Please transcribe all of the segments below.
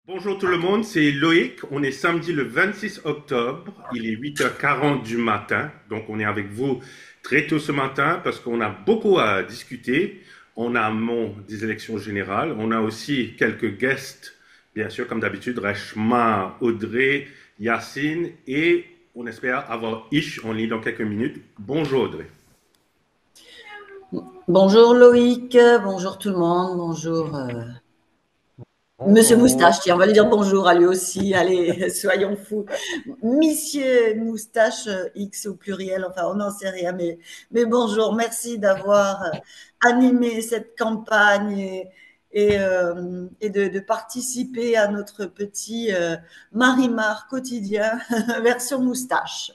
Bonjour tout le monde, c'est Loïc. On est samedi le 26 octobre. Il est 8h40 du matin. Donc on est avec vous très tôt ce matin parce qu'on a beaucoup à discuter. On a des élections générales. On a aussi quelques guests, bien sûr, comme d'habitude, Reshma, Audrey, Yacine. Et on espère avoir Ish en ligne dans quelques minutes. Bonjour Audrey. Bonjour Loïc, bonjour tout le monde, bonjour Monsieur Bonjour. Moustache, tiens, on va lui dire bonjour à lui aussi, allez, soyons fous. Monsieur Moustache X au pluriel, enfin on n'en sait rien, mais bonjour, merci d'avoir animé cette campagne et de participer à notre petit Marimar quotidien version moustache.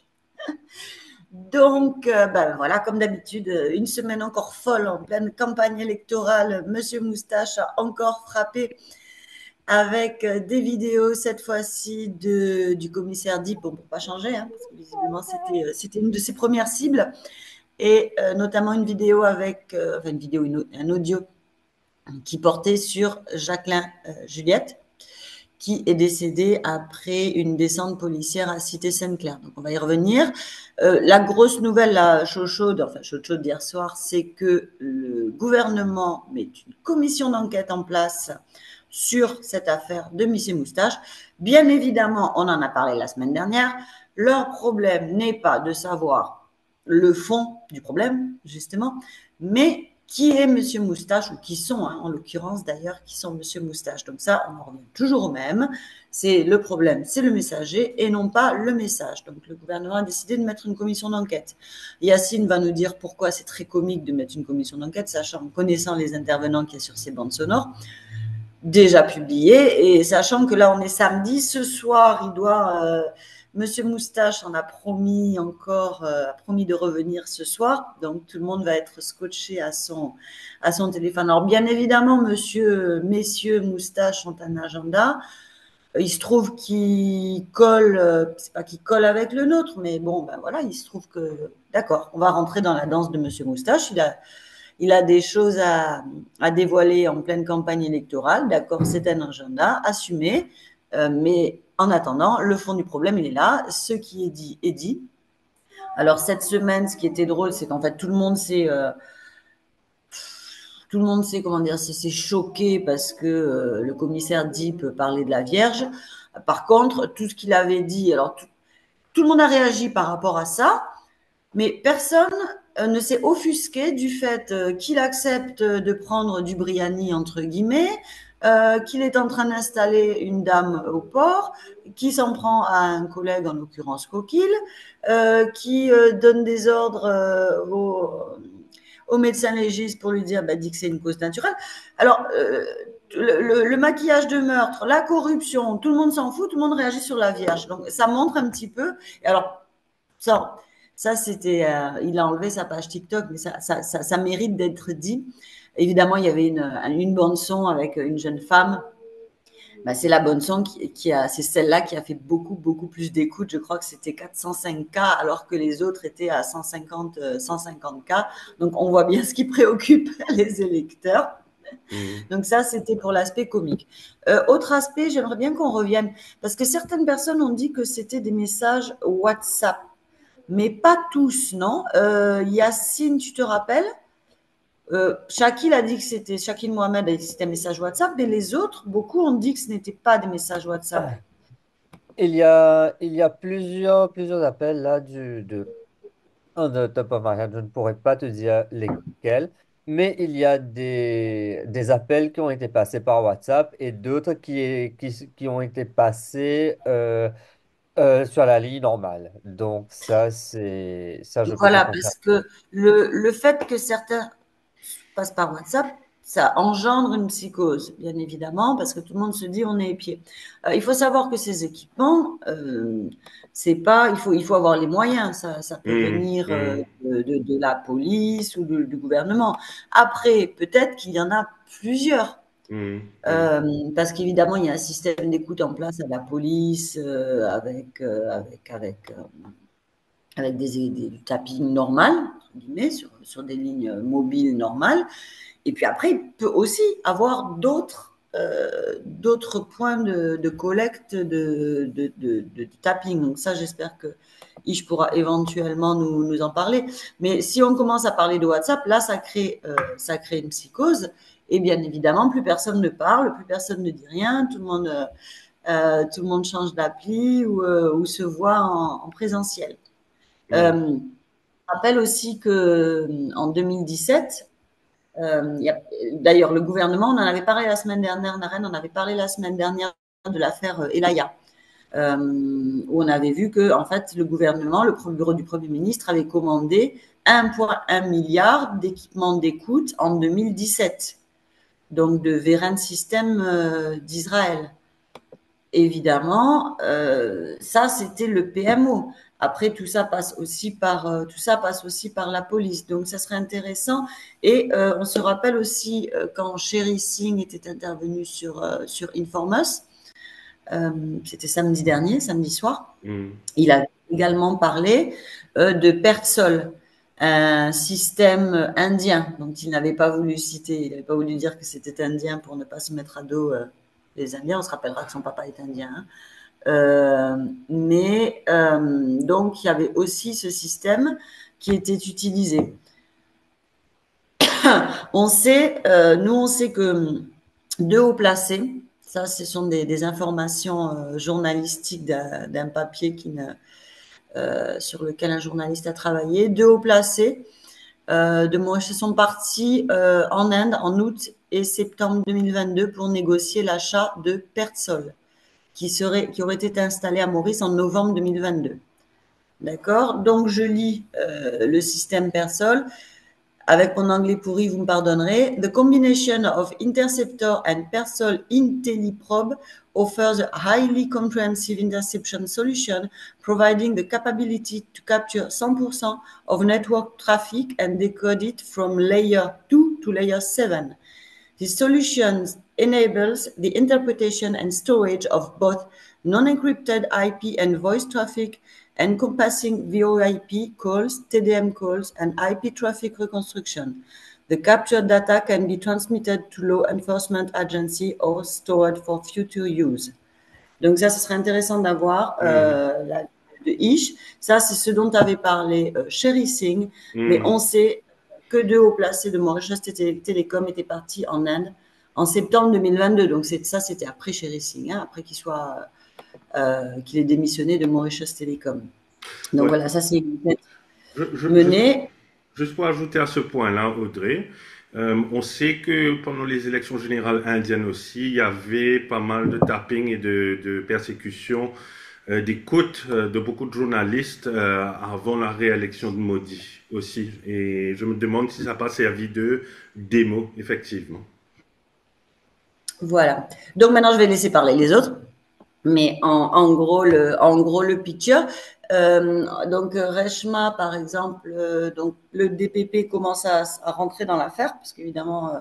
Donc, ben voilà, comme d'habitude, une semaine encore folle en pleine campagne électorale. Monsieur Moustache a encore frappé avec des vidéos, cette fois-ci du commissaire Deep. Bon, pour pas changer, hein, parce que visiblement, c'était une de ses premières cibles. Et notamment une vidéo enfin une vidéo, un audio qui portait sur Jacqueline Juliette, qui est décédée après une descente policière à Cité-Sainte-Claire. Donc, on va y revenir. La grosse nouvelle, la chaude d'hier soir, c'est que le gouvernement met une commission d'enquête en place sur cette affaire de Missy Moustache. Bien évidemment, on en a parlé la semaine dernière, leur problème n'est pas de savoir le fond du problème, justement, mais qui est Monsieur Moustache, ou qui sont, hein, en l'occurrence d'ailleurs, qui sont Monsieur Moustache. Donc ça, on en revient toujours au même. C'est le problème, c'est le messager et non pas le message. Donc le gouvernement a décidé de mettre une commission d'enquête. Yacine va nous dire pourquoi c'est très comique de mettre une commission d'enquête, sachant, connaissant les intervenants qu'il y a sur ces bandes sonores, déjà publiées, et sachant que là on est samedi, ce soir il doit... Monsieur Moustache en a promis encore, a promis de revenir ce soir. Donc, tout le monde va être scotché à son téléphone. Alors, bien évidemment, messieurs Moustache ont un agenda. Il se trouve qu'il colle, c'est pas qu'il colle avec le nôtre, mais bon, ben voilà, il se trouve que, d'accord, on va rentrer dans la danse de Monsieur Moustache. Il a des choses à dévoiler en pleine campagne électorale. D'accord, c'est un agenda assumé. Mais en attendant, le fond du problème, il est là. Ce qui est dit est dit. Alors, cette semaine, ce qui était drôle, c'est qu'en fait, tout le monde sait comment dire, c'est choqué parce que le commissaire Deep parlait de la Vierge. Par contre, tout ce qu'il avait dit, alors tout le monde a réagi par rapport à ça, mais personne ne s'est offusqué du fait qu'il accepte de prendre du Briani, entre guillemets, qu'il est en train d'installer une dame au port, qui s'en prend à un collègue, en l'occurrence Coquille, qui donne des ordres au médecin légiste pour lui dire, bah, dit que c'est une cause naturelle. Alors, le maquillage de meurtre, la corruption, tout le monde s'en fout, tout le monde réagit sur la Vierge. Donc, ça montre un petit peu. Et alors, ça c'était, il a enlevé sa page TikTok, mais ça mérite d'être dit. Évidemment, il y avait une bande son avec une jeune femme. Bah, c'est la bande son c'est celle-là qui a fait beaucoup, beaucoup plus d'écoutes. Je crois que c'était 405K, alors que les autres étaient à 150K. Donc, on voit bien ce qui préoccupe les électeurs. Donc ça, c'était pour l'aspect comique. Autre aspect, j'aimerais bien qu'on revienne, parce que certaines personnes ont dit que c'était des messages WhatsApp, mais pas tous, non. Yacine, tu te rappelles? Shakil a dit que c'était, Shakil Mohamed a dit que c'était un message WhatsApp, mais les autres, beaucoup ont dit que ce n'était pas des messages WhatsApp. Il y a plusieurs appels là de Top of My Head. Je ne pourrais pas te dire lesquels, mais il y a des appels qui ont été passés par WhatsApp et d'autres qui ont été passés sur la ligne normale. Donc ça, je peux te Voilà, confirmer. parce que le fait que certains passent par WhatsApp, ça engendre une psychose, bien évidemment, parce que tout le monde se dit on est épié. Il faut savoir que ces équipements, c'est pas, il faut avoir les moyens. Ça peut venir de la police ou du gouvernement. Après, peut-être qu'il y en a plusieurs. Parce qu'évidemment, il y a un système d'écoute en place à la police avec du tapping normal, entre guillemets, sur des lignes mobiles normales. Et puis après, il peut aussi avoir d'autres d'autres points de collecte de tapping. Donc ça, j'espère que Ish pourra éventuellement nous en parler. Mais si on commence à parler de WhatsApp, là, ça crée une psychose. Et bien évidemment, plus personne ne parle, plus personne ne dit rien, tout le monde change d'appli ou se voit en présentiel. Mm. Je rappelle aussi que en 2017, d'ailleurs, le gouvernement, on en avait parlé la semaine dernière, Naren, on avait parlé la semaine dernière de l'affaire Elaya, où on avait vu que, en fait, le gouvernement, le bureau du Premier ministre avait commandé 1,1 milliard d'équipements d'écoute en 2017, donc de Veren System d'Israël. Évidemment, ça c'était le PMO. Après, tout ça passe aussi par la police. Donc, ça serait intéressant. Et on se rappelle aussi quand Sherry Singh était intervenu sur Informus, c'était samedi dernier, samedi soir. Il a également parlé de Persol, un système indien dont il n'avait pas voulu citer, il n'avait pas voulu dire que c'était indien pour ne pas se mettre à dos les Indiens. On se rappellera que son papa est indien. Hein. Donc, il y avait aussi ce système qui était utilisé. On sait que deux hauts placés, ça, ce sont des informations journalistiques d'un papier sur lequel un journaliste a travaillé. Deux hauts placés de Mauritius sont partis en Inde en août et septembre 2022 pour négocier l'achat de Persol, qui aurait été installé à Maurice en novembre 2022. D'accord. Donc, je lis le système Persol. Avec mon anglais pourri, vous me pardonnerez. The combination of Interceptor and Persol IntelliProbe offers a highly comprehensive interception solution, providing the capability to capture 100% of network traffic and decode it from layer 2 to layer 7. This solution enables the interpretation and storage of both non-encrypted IP and voice traffic, encompassing VoIP calls, TDM calls, and IP traffic reconstruction. The captured data can be transmitted to law enforcement agency or stored for future use. Donc ça, ce serait intéressant d'avoir la de Ish. Ça, c'est ce dont avait parlé Sherry Singh, mais on sait que deux hauts placés de Mauritius Telecom étaient partis en Inde en septembre 2022. Donc ça, c'était après Sherry Singh, hein, après qu'il ait démissionné de Mauritius Telecom. Donc voilà, ça c'est une enquête menée. Juste pour ajouter à ce point-là, Audrey, on sait que pendant les élections générales indiennes aussi, il y avait pas mal de tapping et de persécution d'écoute de beaucoup de journalistes avant la réélection de Modi aussi. Et je me demande si ça n'a pas servi de démo, effectivement. Voilà. Donc maintenant, je vais laisser parler les autres. Mais en gros, le picture. Donc Reshma, par exemple, donc le DPP commence à rentrer dans l'affaire parce qu'évidemment,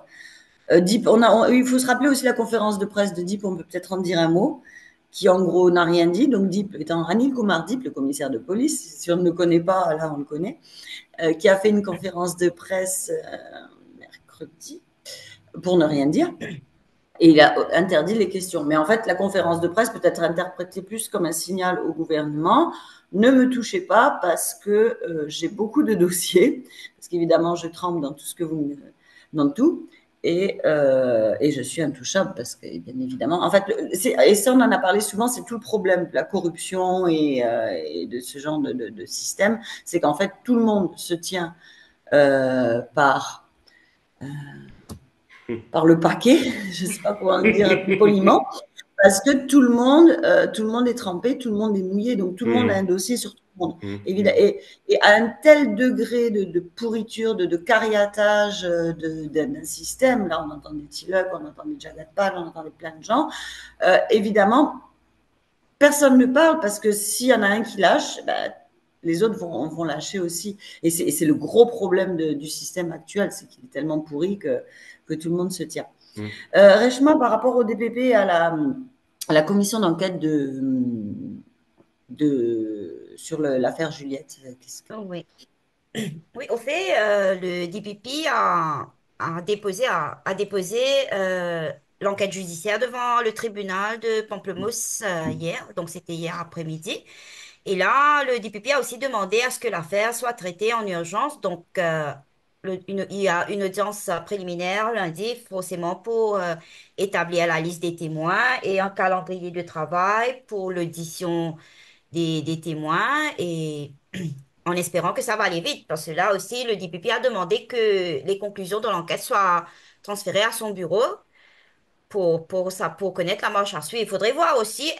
Deep, il faut se rappeler aussi la conférence de presse de Deep. On peut peut-être en dire un mot, qui en gros n'a rien dit. Donc Deep étant Anil Kumar Deep, le commissaire de police, si on ne le connaît pas, là on le connaît, qui a fait une conférence de presse mercredi pour ne rien dire. Et il a interdit les questions. Mais en fait, la conférence de presse peut être interprétée plus comme un signal au gouvernement. Ne me touchez pas parce que j'ai beaucoup de dossiers. Parce qu'évidemment, je tremble dans tout ce que dans tout. Et je suis intouchable parce que, bien évidemment, en fait, et ça, on en a parlé souvent, c'est tout le problème de la corruption et de ce genre de système. C'est qu'en fait, tout le monde se tient par le paquet, je ne sais pas comment le dire plus poliment, parce que tout le monde est trempé, tout le monde est mouillé, donc tout le monde a un dossier sur tout le monde. Et à un tel degré de pourriture, de cariatage d'un système, là on entend des Tilak, on entend des Jagatpal, on entend plein de gens, évidemment, personne ne parle parce que s'il y en a un qui lâche, les autres vont lâcher aussi. Et c'est le gros problème du système actuel, c'est qu'il est tellement pourri que tout le monde se tient. Reshma, par rapport au DPP et à la commission d'enquête sur l'affaire Juliette. Oui. Oui, au fait, le DPP a déposé l'enquête judiciaire devant le tribunal de Pamplemousse hier, donc c'était hier après-midi. Et là, le DPP a aussi demandé à ce que l'affaire soit traitée en urgence. Donc, il y a une audience préliminaire lundi, forcément pour établir la liste des témoins et un calendrier de travail pour l'audition des témoins et en espérant que ça va aller vite. Parce que là aussi, le DPP a demandé que les conclusions de l'enquête soient transférées à son bureau pour connaître la marche à suivre. Il faudrait voir aussi,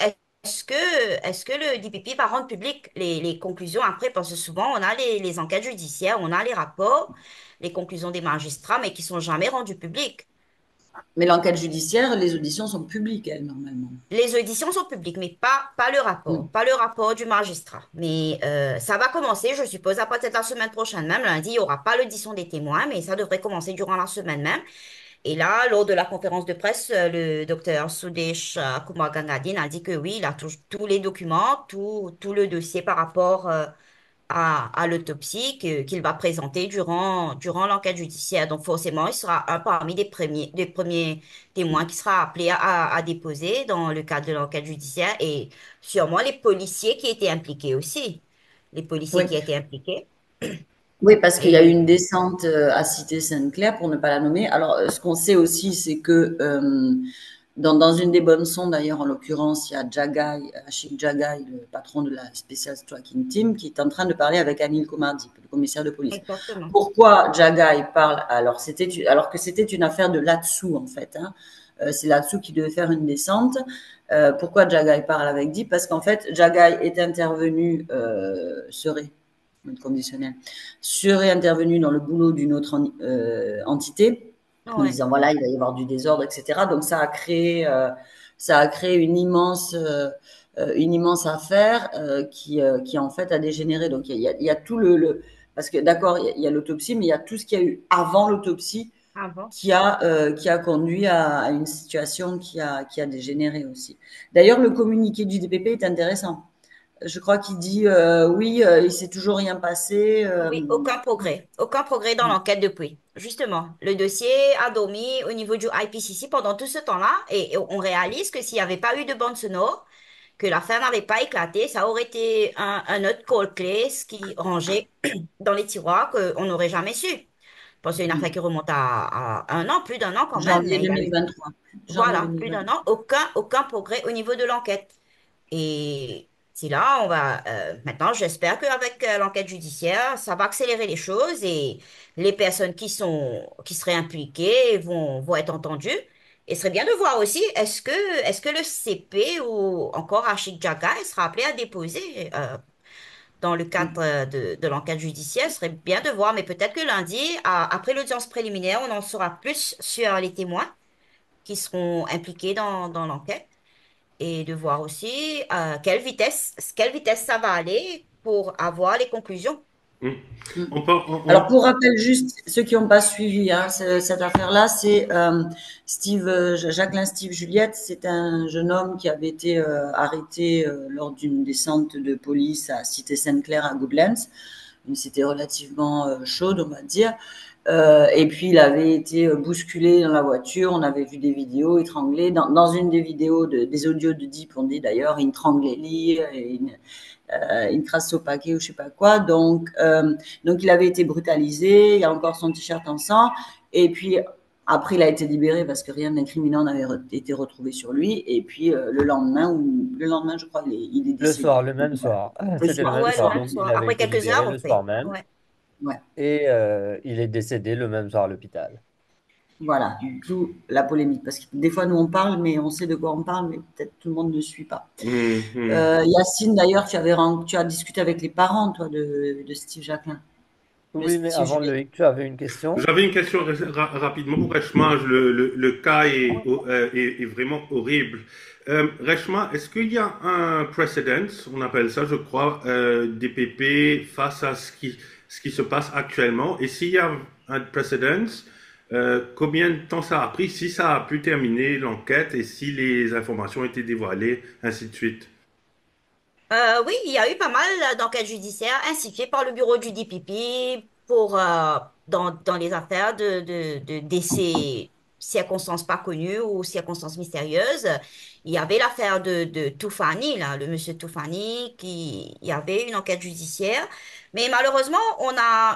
est-ce que le DPP va rendre public les conclusions après? Parce que souvent, on a les enquêtes judiciaires, on a les rapports, les conclusions des magistrats, mais qui sont jamais rendus publics. Mais l'enquête judiciaire, les auditions sont publiques, elles, normalement. Les auditions sont publiques, mais Mm. pas le rapport du magistrat. Mais ça va commencer, je suppose, à partir de la semaine prochaine même. Lundi, il n'y aura pas l'audition des témoins, mais ça devrait commencer durant la semaine même. Et là, lors de la conférence de presse, le docteur Sudesh Kumar Gangadin a dit que oui, il a tous les documents, tout le dossier par rapport à l'autopsie qu'il va présenter durant l'enquête judiciaire. Donc forcément, il sera un parmi des premiers témoins qui sera appelé à déposer dans le cadre de l'enquête judiciaire et sûrement les policiers qui étaient impliqués aussi. Les policiers Oui. qui étaient impliqués. Oui, parce qu'il y a eu Et une descente à Cité-Sainte-Claire, pour ne pas la nommer. Alors, ce qu'on sait aussi, c'est que dans une des bonnes sondes, d'ailleurs, en l'occurrence, il y a Jagai, Ashik Jagai, le patron de la Special Tracking Team, qui est en train de parler avec Anil Komardi, le commissaire de police. exactement. Pourquoi Jagai parle alors que c'était une affaire de là-dessous, en fait, hein. C'est là-dessous qui devait faire une descente. Pourquoi Jagai parle avec Deep? Parce qu'en fait, Jagai est intervenu, conditionnel, serait intervenu dans le boulot d'une autre entité en Ouais. disant voilà, il va y avoir du désordre, etc. Donc ça a créé une immense affaire qui en fait a dégénéré. Donc il y a tout parce que d'accord, il y a l'autopsie, mais il y a tout ce qu'il y a eu avant l'autopsie Ah bon? qui a conduit à une situation qui a dégénéré aussi. D'ailleurs, le communiqué du DPP est intéressant. Je crois qu'il dit oui, il s'est toujours rien passé. Oui, aucun progrès dans l'enquête depuis. Justement, le dossier a dormi au niveau du IPCC pendant tout ce temps-là et on réalise que s'il n'y avait pas eu de bande sonore, que l'affaire n'avait pas éclaté, ça aurait été un autre cold case qui rangeait dans les tiroirs qu'on n'aurait jamais su. Parce que c'est une affaire qui remonte à un an, plus d'un an quand même. Janvier Mais il y a eu, 2023. Janvier voilà, plus d'un 2023. an, aucun progrès au niveau de l'enquête. Et c'est là, on va maintenant, j'espère qu'avec l'enquête judiciaire, ça va accélérer les choses et les personnes qui seraient impliquées vont être entendues. Et ce serait bien de voir aussi, est-ce que le CP ou encore Ashik Jaga sera appelé à déposer dans le cadre de l'enquête judiciaire. Ce serait bien de voir, mais peut-être que lundi, après l'audience préliminaire, on en saura plus sur les témoins qui seront impliqués dans l'enquête et de voir aussi quelle vitesse ça va aller pour avoir les conclusions. Mm. Mm. On peut, Alors, pour rappel, juste ceux qui n'ont pas suivi hein, cette affaire-là, c'est Jacqueline Steve Juliette. C'est un jeune homme qui avait été arrêté lors d'une descente de police à Cité-Sainte-Claire à Gobelins, une cité relativement chaude, on va dire. Et puis, il avait été bousculé dans la voiture. On avait vu des vidéos étranglées. Dans une des vidéos, des audios de Deep, on dit d'ailleurs, il tranglait Lee, une crasse au paquet ou je sais pas quoi. Donc il avait été brutalisé. Il y a encore son t-shirt en sang. Et puis, après, il a été libéré parce que rien d'incriminant n'avait été retrouvé sur lui. Et puis, le lendemain, je crois, il est Le décédé. soir, le même soir. Le C'était le soir, même le Ouais, le soir, soir. même donc il soir. avait Après été quelques libéré heures, le on soir fait. même Ouais. Ouais. et il est décédé le même soir à l'hôpital. Voilà, d'où la polémique. Parce que des fois, nous, on parle, mais on sait de quoi on parle, mais peut-être tout le monde ne suit pas. Yacine, d'ailleurs, tu as discuté avec les parents, toi, de Steve Jacquelin, de Oui, mais Steve avant Juliette. Loïc, tu avais une question? J'avais une question rapidement pour Reshma. Le cas est vraiment horrible. Reshma, est-ce qu'il y a un precedent, on appelle ça, je crois, DPP face à ce qui se passe actuellement? Et s'il y a un precedent, combien de temps ça a pris, si ça a pu terminer l'enquête et si les informations ont été dévoilées, ainsi de suite? Oui, il y a eu pas mal d'enquêtes judiciaires instituées par le bureau du DPP dans les affaires de décès circonstances pas connues ou circonstances mystérieuses. Il y avait l'affaire de Toufani, là, le monsieur Toufani, il y avait une enquête judiciaire. Mais malheureusement,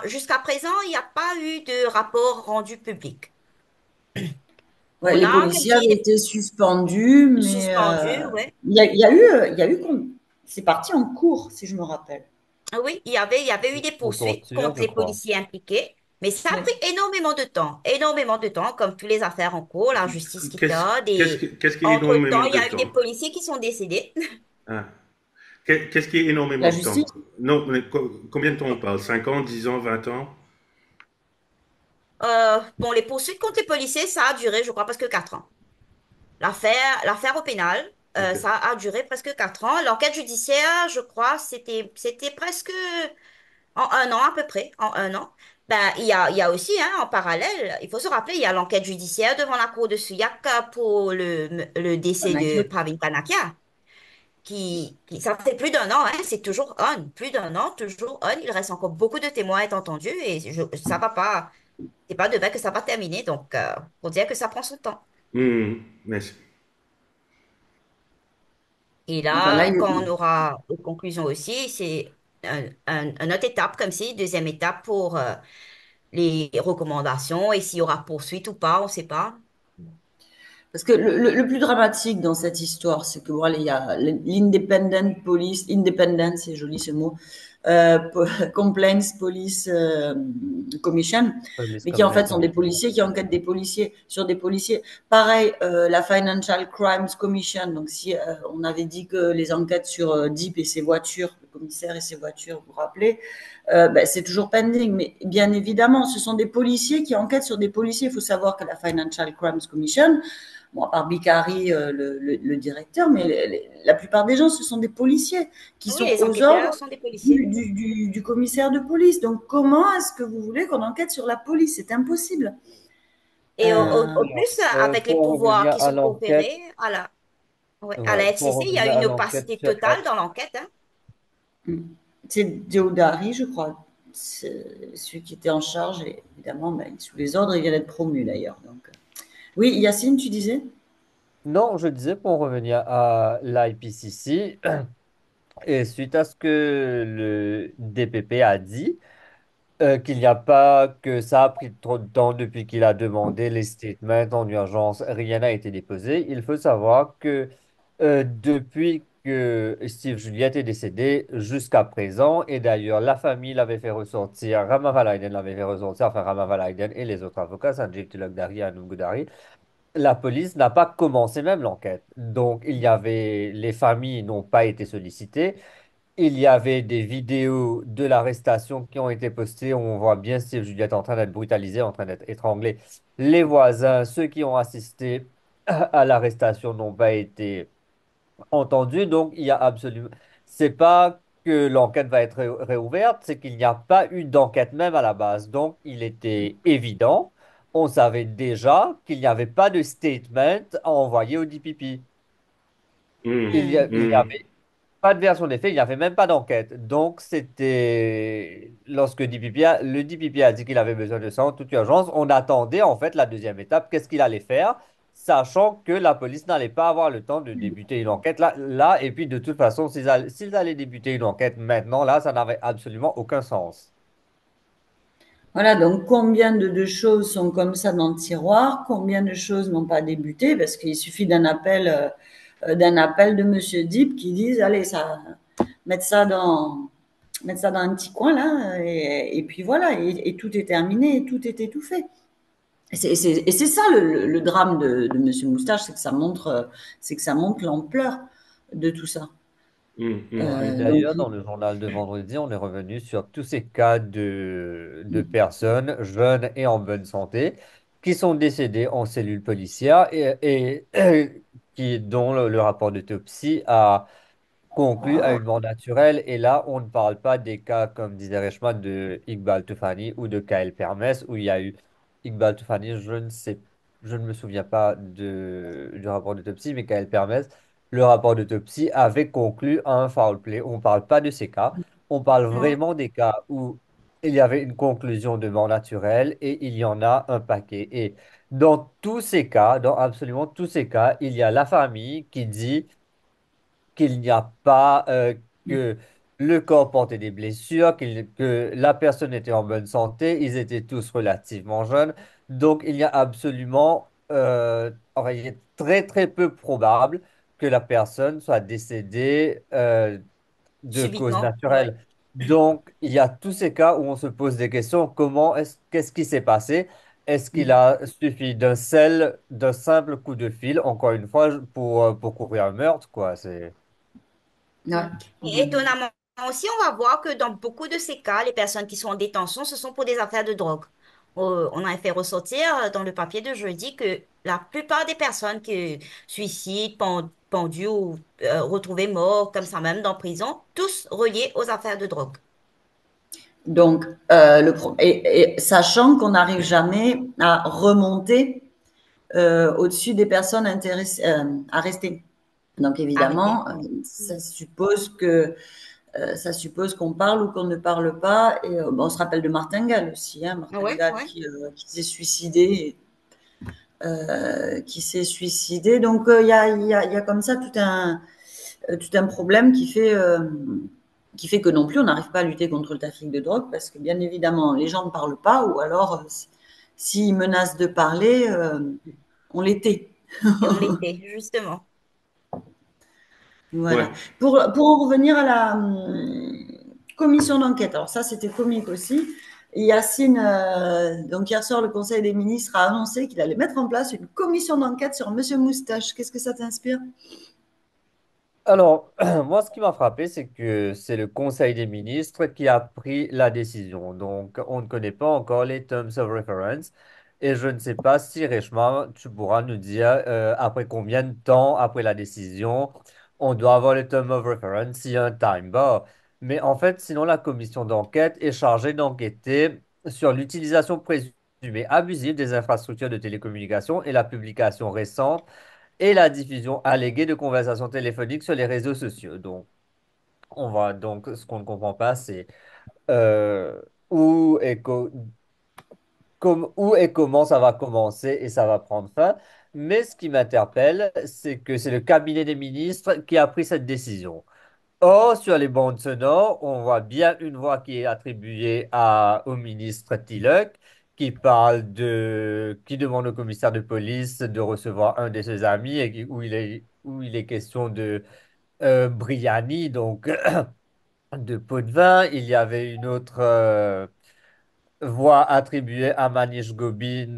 jusqu'à présent, il n'y a pas eu de rapport rendu public. Ouais, On les a policiers qualifié avaient été suspendus, de mais suspendu, ouais. il y a eu, c'est parti en cours, si je me rappelle. Ah oui, il y avait eu des Pour poursuites torture, contre je les crois. policiers impliqués, mais ça a Oui. pris énormément de temps, comme toutes les affaires en cours, la justice qui tarde, et Qu'est-ce qui est entre-temps, énormément il y de a eu des temps? policiers qui sont décédés. Ah. Qu'est-ce qui est énormément La de temps? justice, Non, mais combien de temps on parle? 5 ans, 10 ans, 20 ans? Bon, les poursuites contre les policiers, ça a duré, je crois, presque 4 ans. L'affaire au pénal, Ok. ça a duré presque 4 ans. L'enquête judiciaire, je crois, c'était presque en un an à peu près, en un an. Ben, il y a aussi, hein, en parallèle, il faut se rappeler, il y a l'enquête judiciaire devant la cour de Suyak pour le décès de Panakia. Pravin Panakia, ça fait plus d'un an, hein, c'est toujours on, plus d'un an, toujours on. Il reste encore beaucoup de témoins à être entendus et ça va pas, c'est pas demain que ça va terminer, donc pour dire que ça prend son temps. Merci. Et Enfin, là, là, quand on aura les conclusions aussi, c'est une autre étape comme si, deuxième étape pour les recommandations et s'il y aura poursuite ou pas, on ne sait pas. parce que le plus dramatique dans cette histoire, c'est que voilà, il y a l'Independent Police, Independent, c'est joli ce mot, Complaints Police Commission, Police mais qui en fait sont Commission. des policiers qui enquêtent des policiers sur des policiers. Pareil, la Financial Crimes Commission. Donc si on avait dit que les enquêtes sur Deep et ses voitures, le commissaire et ses voitures, vous vous rappelez, ben, c'est toujours pending. Mais bien évidemment, ce sont des policiers qui enquêtent sur des policiers. Il faut savoir que la Financial Crimes Commission, bon, à part Bicari, le directeur, mais la plupart des gens, ce sont des policiers qui Oui, sont les aux enquêteurs ordres sont des policiers. du commissaire de police. Donc, comment est-ce que vous voulez qu'on enquête sur la police? C'est impossible. Et au Euh, Alors, plus, avec les pour pouvoirs revenir qui à sont l'enquête, conférés ouais, à ouais, la pour FCC, il y a revenir à une l'enquête opacité sur totale dans l'enquête, hein. c'est Deodari, je crois. C'est celui qui était en charge, et évidemment, ben, sous les ordres, il vient d'être promu d'ailleurs. Donc, oui, Yacine, tu disais? non, je disais pour revenir à l'IPCC, et suite à ce que le DPP a dit, qu'il n'y a pas, que ça a pris trop de temps depuis qu'il a demandé les statements en urgence, rien n'a été déposé. Il faut savoir que depuis que Steve Juliette est décédé jusqu'à présent, et d'ailleurs la famille l'avait fait ressortir, Rama Valaiden l'avait fait ressortir, enfin Rama Valaiden et les autres avocats, Sanjay Tilakdari et Anouk Goudari, la police n'a pas commencé même l'enquête. Donc il y avait, les familles n'ont pas été sollicitées. Il y avait des vidéos de l'arrestation qui ont été postées où on voit bien Steve Juliette en train d'être brutalisé, en train d'être étranglé. Les voisins, ceux qui ont assisté à l'arrestation n'ont pas été entendus. Donc, il y a absolument... C'est pas que l'enquête va être réouverte, c'est qu'il n'y a pas eu d'enquête même à la base. Donc, il était évident, on savait déjà qu'il n'y avait pas de statement à envoyer au DPP. Il y Hmm. avait pas de version des faits, il n'y avait même pas d'enquête. Donc, c'était lorsque le DPP a dit qu'il avait besoin de ça en toute urgence, on attendait en fait la deuxième étape, qu'est-ce qu'il allait faire, sachant que la police n'allait pas avoir le temps de débuter une enquête là, et puis de toute façon, s'ils allaient débuter une enquête maintenant, là, ça n'avait absolument aucun sens. Voilà, donc combien de choses sont comme ça dans le tiroir, combien de choses n'ont pas débuté, parce qu'il suffit d'un appel de Monsieur Deep qui disent, allez, ça, mettre ça dans, mettre ça dans un petit coin là, et puis voilà, et tout est terminé, et tout est étouffé. Et c'est ça le drame de Monsieur Moustache, c'est que ça montre l'ampleur de tout ça. Et Donc, d'ailleurs, dans le journal de vendredi, on est revenu sur tous ces cas de personnes jeunes et en bonne santé qui sont décédées en cellule policière dont le rapport d'autopsie a conclu à une mort naturelle. Et là, on ne parle pas des cas, comme disait Reichmann, de Iqbal Toufani ou de Kael Permes, où il y a eu Iqbal Toufani, je ne me souviens pas du rapport d'autopsie, mais Kael Permes, le rapport d'autopsie avait conclu à un foul play. On ne parle pas de ces cas. On parle Ouais. vraiment des cas où il y avait une conclusion de mort naturelle et il y en a un paquet. Et dans tous ces cas, dans absolument tous ces cas, il y a la famille qui dit qu'il n'y a pas, que le corps portait des blessures, que la personne était en bonne santé, ils étaient tous relativement jeunes. Donc, il y a absolument, enfin, il est très, très peu probable que la personne soit décédée, de cause Subitement, ouais. naturelle. Donc, il y a tous ces cas où on se pose des questions. Qu'est-ce qui s'est passé? Est-ce qu'il a suffi d'un simple coup de fil, encore une fois, pour couvrir un meurtre, quoi? Ouais. Et étonnamment aussi, on va voir que dans beaucoup de ces cas, les personnes qui sont en détention, ce sont pour des affaires de drogue. On a fait ressortir dans le papier de jeudi que la plupart des personnes qui suicident, pendues ou retrouvées mortes comme ça même dans prison, tous reliés aux affaires de drogue. Donc, et sachant qu'on n'arrive jamais à remonter au-dessus des personnes arrêtées. Donc, Arrêtés. évidemment, ça suppose qu'on parle ou qu'on ne parle pas. Et bon, on se rappelle de Martingale aussi, hein, Ouais, Martingale ouais. qui s'est suicidé, Donc, il y a comme ça tout un problème qui fait que non plus on n'arrive pas à lutter contre le trafic de drogue parce que bien évidemment les gens ne parlent pas ou alors s'ils menacent de parler, on les tait. Et on l'était, justement. Voilà. Ouais. Pour en revenir à la commission d'enquête, alors ça c'était comique aussi. Yacine, donc hier soir, le Conseil des ministres a annoncé qu'il allait mettre en place une commission d'enquête sur Monsieur Moustache. Qu'est-ce que ça t'inspire? Alors, moi, ce qui m'a frappé, c'est que c'est le Conseil des ministres qui a pris la décision. Donc, on ne connaît pas encore les terms of reference. Et je ne sais pas si, Reshma, tu pourras nous dire après combien de temps après la décision on doit avoir les terms of reference, s'il y a un time bar. Mais en fait, sinon, la commission d'enquête est chargée d'enquêter sur l'utilisation présumée abusive des infrastructures de télécommunication et la publication récente et la diffusion alléguée de conversations téléphoniques sur les réseaux sociaux. Donc, ce qu'on ne comprend pas, c'est euh, où et, co- où et comment ça va commencer et ça va prendre fin. Mais ce qui m'interpelle, c'est que c'est le cabinet des ministres qui a pris cette décision. Or, sur les bandes sonores, on voit bien une voix qui est attribuée au ministre Tilak, qui demande au commissaire de police de recevoir un de ses amis où il est question de Briani, donc de pot de vin. Il y avait une autre voix attribuée à Manish Gobin,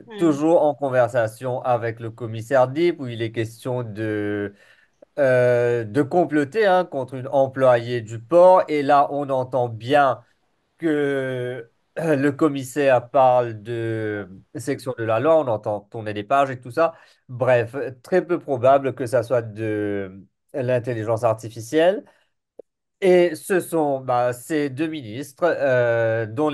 Hmm. toujours en conversation avec le commissaire Deep, où il est question de comploter hein, contre une employée du port. Et là, on entend bien que le commissaire parle de section de la loi, on entend tourner des pages et tout ça. Bref, très peu probable que ça soit de l'intelligence artificielle. Et ce sont ces deux ministres dont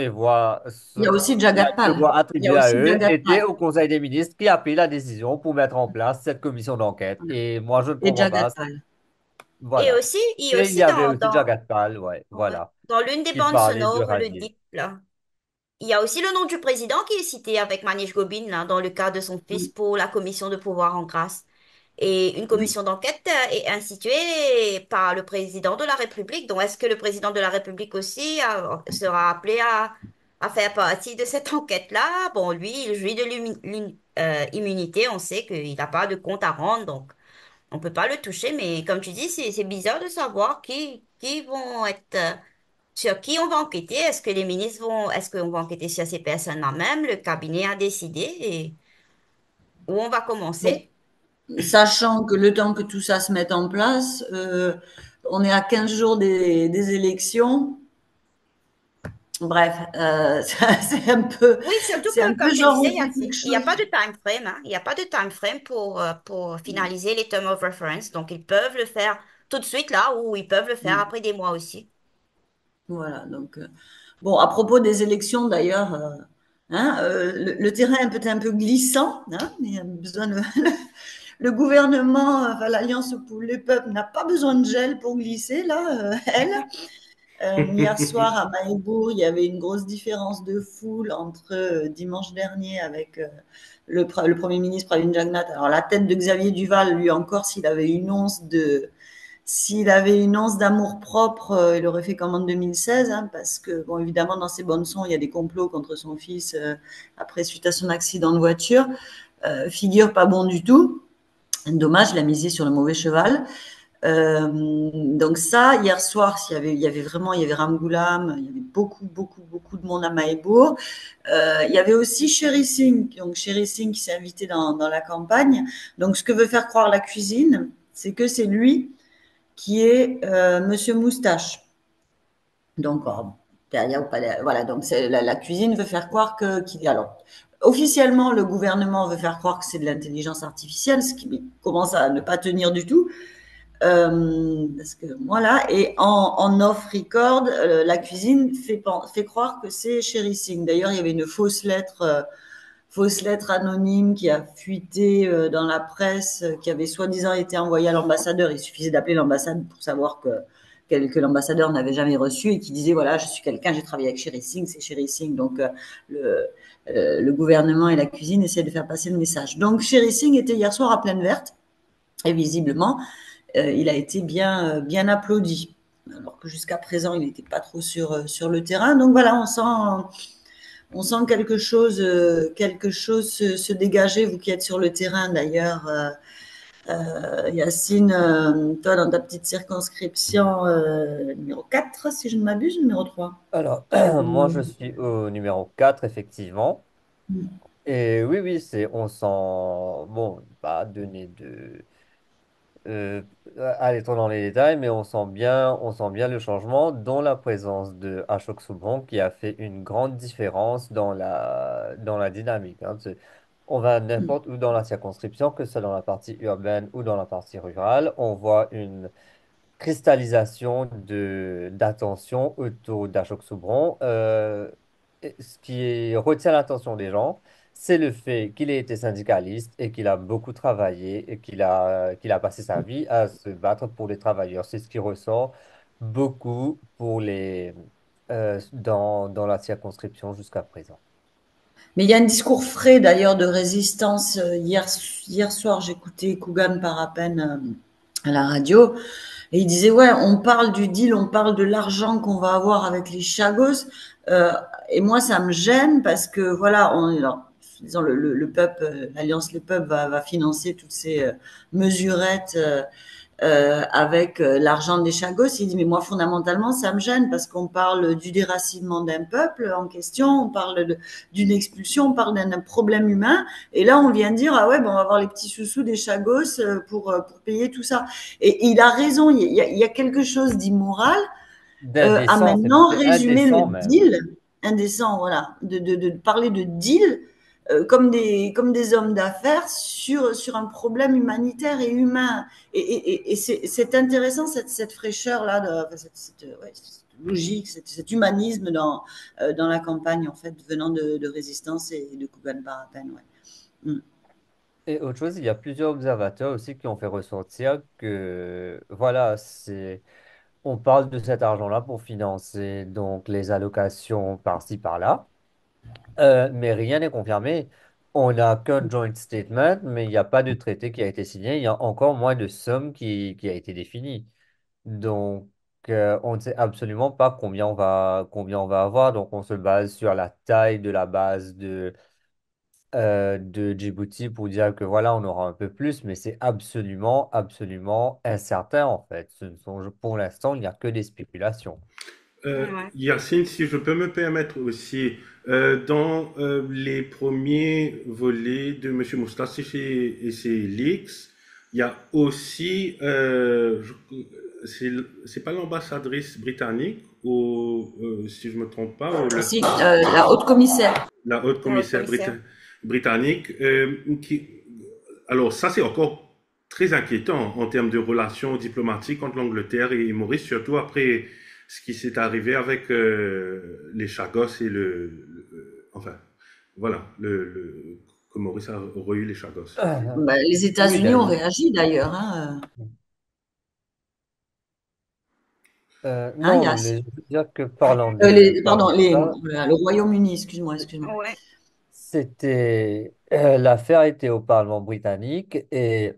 Il y a aussi la Jagat deux Pal. voix Il y a attribuées à aussi eux Jagat étaient Pal. au Conseil des ministres qui a pris la décision pour mettre en place cette commission d'enquête. Et moi, je ne Et comprends Jagat pas. Pal. Et Voilà. aussi, il y a Et il aussi y avait aussi Jagat Pal, ouais, ouais, voilà, dans l'une des qui bandes parlait de sonores, le radier. DIP, là. Il y a aussi le nom du président qui est cité avec Manish Gobin, là, dans le cas de son fils pour la commission de pouvoir en grâce. Et une Oui. commission d'enquête est instituée par le président de la République. Donc, est-ce que le président de la République aussi sera appelé à faire partie de cette enquête-là? Bon, lui, il jouit de l'immunité. On sait qu'il n'a pas de compte à rendre, donc on peut pas le toucher. Mais comme tu dis, c'est bizarre de savoir qui vont être, sur qui on va enquêter. Est-ce qu'on va enquêter sur ces personnes-là même? Le cabinet a décidé et où on va Bon, commencer? sachant que le temps que tout ça se mette en place, on est à 15 jours des élections. Bref, Oui, surtout c'est un que, peu comme tu genre disais, on fait quelque Il n'y a chose. pas de time frame, hein. Il n'y a pas de time frame pour finaliser les terms of reference. Donc, ils peuvent le faire tout de suite là ou ils peuvent le faire après des mois aussi. Voilà, donc bon, à propos des élections d'ailleurs, le terrain est peut-être un peu glissant, hein, mais il y a besoin de, le gouvernement, enfin, l'Alliance pour les peuples n'a pas besoin de gel pour glisser, là, elle. Hier soir à Mahébourg, il y avait une grosse différence de foule entre dimanche dernier avec le Premier ministre Pravind Jagnnath. Alors la tête de Xavier Duval, lui encore, s'il avait une once d'amour-propre, il aurait fait comme en 2016, hein, parce que, bon, évidemment, dans ses bonnes sons, il y a des complots contre son fils après, suite à son accident de voiture. Figure pas bon du tout. Dommage, il a misé sur le mauvais cheval. Donc ça, hier soir, il y avait Ramgoolam, il y avait beaucoup, beaucoup, beaucoup de monde à Mahébourg. Il y avait aussi Sherry Singh, donc Sherry Singh qui s'est invité dans la campagne. Donc ce que veut faire croire la cuisine, c'est que c'est lui qui est Monsieur Moustache. Donc, derrière au palais, voilà, donc la cuisine veut faire croire qu'il y a. Alors, officiellement, le gouvernement veut faire croire que c'est de l'intelligence artificielle, ce qui commence à ne pas tenir du tout. Parce que voilà, et en off-record, la cuisine fait croire que c'est Sherry Singh. D'ailleurs, il y avait une fausse lettre anonyme qui a fuité dans la presse, qui avait soi-disant été envoyée à l'ambassadeur. Il suffisait d'appeler l'ambassade pour savoir que l'ambassadeur n'avait jamais reçu et qui disait voilà, je suis quelqu'un, j'ai travaillé avec Sherry Singh, c'est Sherry Singh. Donc le gouvernement et la cuisine essaient de faire passer le message. Donc Sherry Singh était hier soir à Plaine Verte et visiblement il a été bien applaudi. Alors que jusqu'à présent, il n'était pas trop sur le terrain. Donc voilà, on sent quelque chose se dégager, vous qui êtes sur le terrain d'ailleurs. Yacine, toi, dans ta petite circonscription numéro 4, si je ne m'abuse, numéro 3. Alors, moi, je suis au numéro 4 effectivement. Et oui, oui, on sent, bon, pas donner euh, aller trop dans les détails, mais on sent bien le changement, dont la présence de Ashok Subron qui a fait une grande différence dans la dynamique. Hein. On va n'importe où dans la circonscription, que ce soit dans la partie urbaine ou dans la partie rurale, on voit une cristallisation d'attention autour d'Ashok Subron. Et ce qui retient l'attention des gens, c'est le fait qu'il ait été syndicaliste et qu'il a beaucoup travaillé et qu'il a passé sa vie à se battre pour les travailleurs. C'est ce qui ressort beaucoup dans la circonscription jusqu'à présent. Mais il y a un discours frais d'ailleurs de résistance. Hier soir, j'écoutais Kougan Parapen à la radio et il disait ouais, on parle du deal, on parle de l'argent qu'on va avoir avec les Chagos. Euh, et moi, ça me gêne parce que voilà, alors, disons, le peuple, l'Alliance Les Peuples va financer toutes ces mesurettes avec l'argent des Chagos. Il dit, mais moi, fondamentalement, ça me gêne parce qu'on parle du déracinement d'un peuple en question, on parle d'une expulsion, on parle d'un problème humain. Et là, on vient de dire, ah ouais, ben, on va avoir les petits sous-sous des Chagos pour payer tout ça. Et il a raison, il y a quelque chose d'immoral à D'indécent, maintenant c'est résumer le indécent même. deal, indécent, voilà, de parler de deal comme des hommes d'affaires sur un problème humanitaire et humain. Et c'est intéressant cette fraîcheur-là, ouais, cette logique, cet humanisme dans la campagne, en fait, venant de Résistance et de Kougan Parapen. Ouais. Mm. Et autre chose, il y a plusieurs observateurs aussi qui ont fait ressortir que, voilà, on parle de cet argent-là pour financer donc les allocations par-ci, par-là. Mais rien n'est confirmé. On n'a qu'un joint statement, mais il n'y a pas de traité qui a été signé. Il y a encore moins de somme qui a été définie. Donc, on ne sait absolument pas combien on va avoir. Donc, on se base sur la taille de la base de Djibouti pour dire que voilà, on aura un peu plus, mais c'est absolument, absolument incertain en fait. Pour l'instant, il n'y a que des spéculations. Ouais. Yacine, si je peux me permettre aussi, dans les premiers volets de M. Moustache et ses leaks, il y a aussi, c'est pas l'ambassadrice britannique, ou si je me trompe pas, ou Si, la haute commissaire. la haute Le commissaire commissaire. britannique, qui, alors ça c'est encore très inquiétant en termes de relations diplomatiques entre l'Angleterre et Maurice, surtout après ce qui s'est arrivé avec les Chagos et enfin, voilà, que Maurice aurait eu les Chagos. Bah, les Oui, États-Unis ont réagi d'ailleurs, hein. Hein, Non, Yass? je veux dire que parlant Pardon, de ça, le Royaume-Uni, excuse-moi, excuse-moi. Ouais. l'affaire était au Parlement britannique et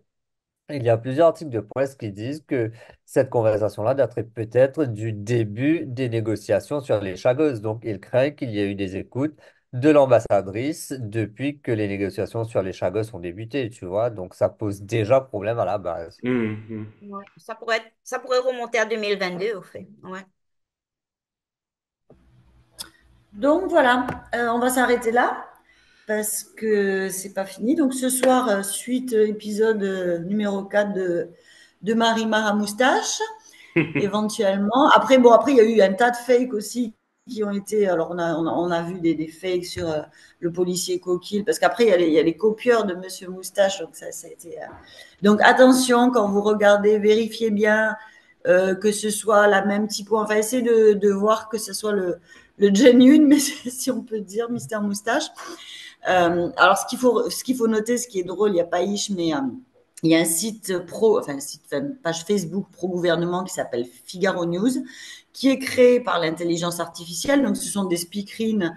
il y a plusieurs articles de presse qui disent que cette conversation-là daterait peut-être du début des négociations sur les Chagos. Donc, il craint qu'il y ait eu des écoutes de l'ambassadrice depuis que les négociations sur les Chagos ont débuté, tu vois. Donc, ça pose déjà problème à la base. Mhm. Ouais. Ça pourrait remonter à 2022, au fait. Ouais. Donc voilà, on va s'arrêter là parce que c'est pas fini. Donc ce soir, suite épisode numéro 4 de Marie à moustache, éventuellement. Après, bon, après, il y a eu un tas de fakes aussi qui ont été. Alors, on a vu des fakes sur le policier coquille, parce qu'après, il y a les copieurs de Monsieur Moustache. Donc, ça a été. Donc, attention, quand vous regardez, vérifiez bien que ce soit la même typo. Enfin, essayez de voir que ce soit le genuine, mais si on peut dire, Mister Moustache. Alors, ce qu'il faut noter, ce qui est drôle, il n'y a pas Ish, mais il y a un site une page Facebook pro-gouvernement qui s'appelle Figaro News, qui est créé par l'intelligence artificielle. Donc, ce sont des speakerines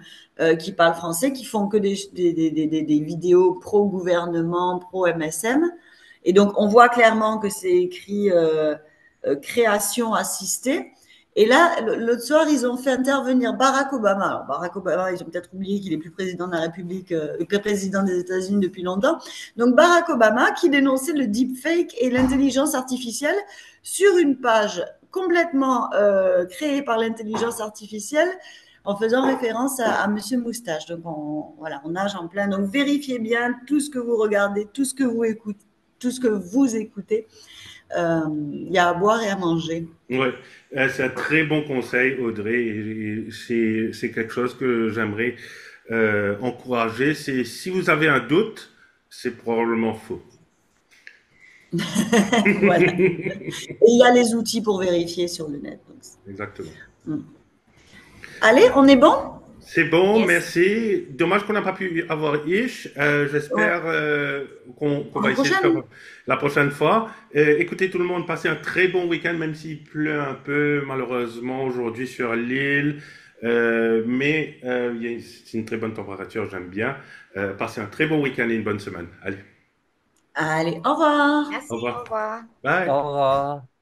qui parlent français, qui font que des vidéos pro-gouvernement, pro-MSM. Et donc, on voit clairement que c'est écrit création assistée. Et là, l'autre soir, ils ont fait intervenir Barack Obama. Alors, Barack Obama, ils ont peut-être oublié qu'il est plus président de la République que président des États-Unis depuis longtemps. Donc, Barack Obama qui dénonçait le deepfake et l'intelligence artificielle sur une page complètement créée par l'intelligence artificielle en faisant référence à Monsieur Moustache. Donc, voilà, on nage en plein. Donc, vérifiez bien tout ce que vous regardez, tout ce que vous écoutez, tout ce que vous écoutez. Il y a à boire et à manger. Ouais, c'est un très bon conseil, Audrey, et c'est quelque chose que j'aimerais encourager. C'est si vous avez un doute, c'est probablement faux. Voilà. Et il y a les outils pour vérifier sur le net. Donc, Exactement. allez, on est bon? C'est bon, Yes. merci. Dommage qu'on n'a pas pu avoir Ish. Ouais. J'espère qu'on À va la essayer de faire prochaine. la prochaine fois. Écoutez tout le monde, passez un très bon week-end, même s'il pleut un peu malheureusement aujourd'hui sur l'île. Mais c'est une très bonne température, j'aime bien. Passez un très bon week-end et une bonne semaine. Allez, Allez, au revoir. au Merci, au revoir. revoir. Bye. Au revoir.